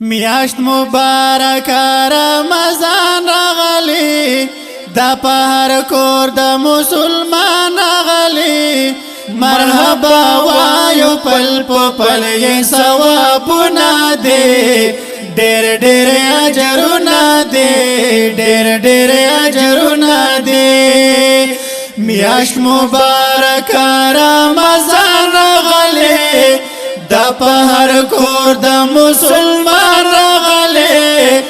میاشت مبارک رمضان راغلی دا په هر کور د مسلمان راغلی مرحبا وایو پل پل یې ثوابونه دي ډېر ډېر اجرونه دي ډېر ډېر اجرونه دي میاشت مبارک رمضان راغلی دا په هر کور د مسلمان راغلی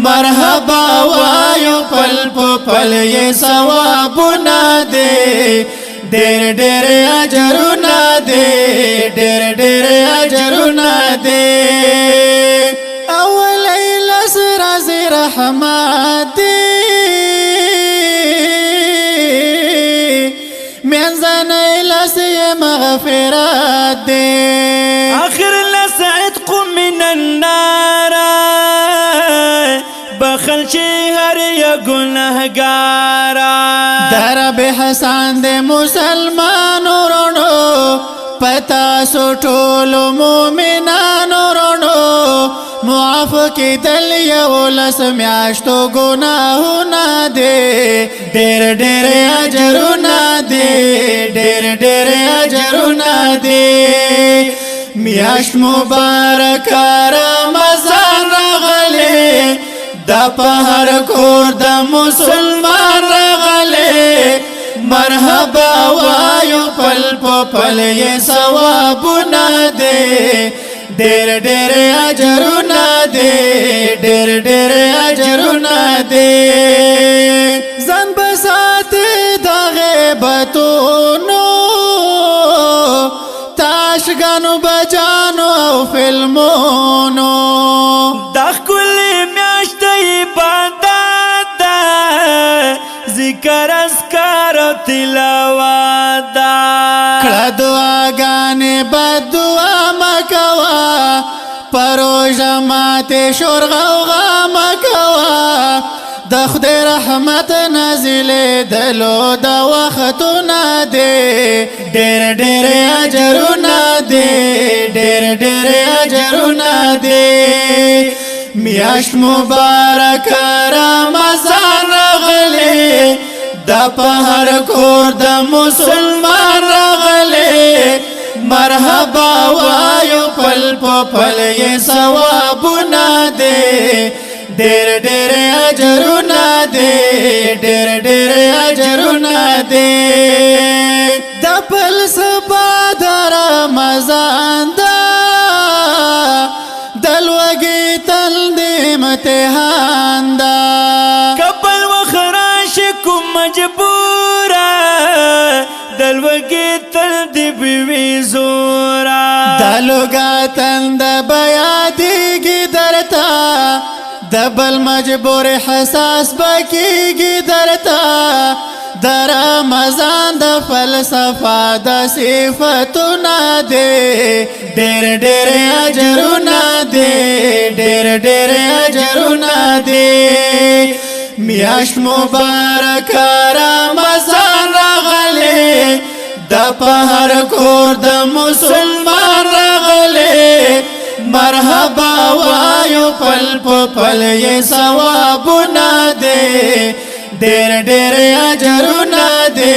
مرحبا وایو پل پل یې ثوابونه دي ډېر ډېر اجرونه دي ډېر ډېر اجرونه دي اولې لس ورځې رحمت دي منځنۍ لس یې مغفرت دي آخر لس عتق من النار بخل چی هر یا گناهگارا درب حسان دے مسلمان رونو پتا سو ټولو مومنانو رونو معاف کی دل یو لس میاشتو گناهونه دي ډېر ډېر اجرونه دي ډېر ډېر اجرونه دي میاشت مبارک رمضان راغلی دا په هر کور د مسلمان راغلی مرحبا وایو پل پل یې ثوابونه دي ډېر ډېر اجرونه دي ډېر ډېر اجرونه دي ځان بساتې د غیبتونو تاشګانو بچانو او فلمونو دا ښکلې میاشت عبادت ده ذکر اذکار او تلاوت ده کړه دعاګانې بد دعا مه کوه په روژه ماتې شور غوغا مه کوه د خدای رحمت نازلېدلو د وختونه دي ډېر ډېر اجرونه دي ډېر ډېر اجرونه دي میاشت مبارک رمضان راغلی دا په هر کور د مسلمان راغلی مرحبا وایو پل پل یې ثوابونه دي ډېر ډېر اجرونه دي ډېر ډېر اجرونه دي د فلسفه د رمضان دا د لوږې تل د امتحان دا کبل وخت راشي کوم مجبوره د لوږې تل دې بوي زوره د لوږه تل د بیا دیږي درته د بل مجبور حساس بکیږي درته د رمضان د فلسفه د صفتونه دي ډېر ډېر اجرونه دي ډېر ډېر اجرونه دي میاشت مبارک رمضان راغلی د په هر کور د مسلمان راغلی مرحبا وایو پل پل یې ثوابونه دي ډېر ډېر اجرونه دي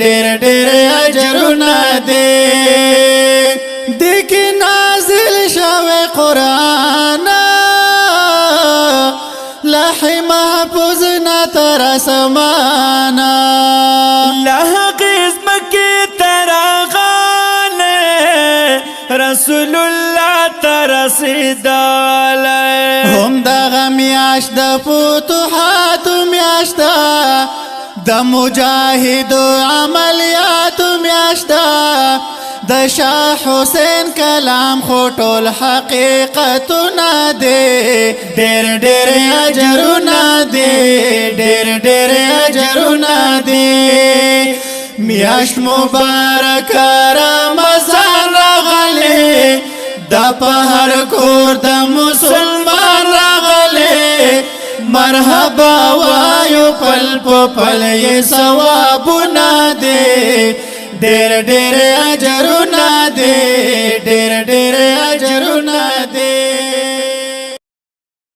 ډېر ډېر اجرونه دي دګ نازل شوی قرآن لوح محفوظ نه تر اسمانه له قسمت ترغاله رسول الله ترسیداله هم دغه میاشت د فتوحاتو میاشت د مجاهدو عملیاتو میاشت د شاه حسین کلام خو ټول حقیقتونه دي ډېر ډېر اجرونه دي ډېر ډېر اجرونه دي میاشت مبارک رمضان راغلی دا په هر کور د مسلمان راغلی مرحبا وایو پل پل یې ثوابونه دي ډېر ډېر اجرونه دي ډېر ډېر اجرونه دي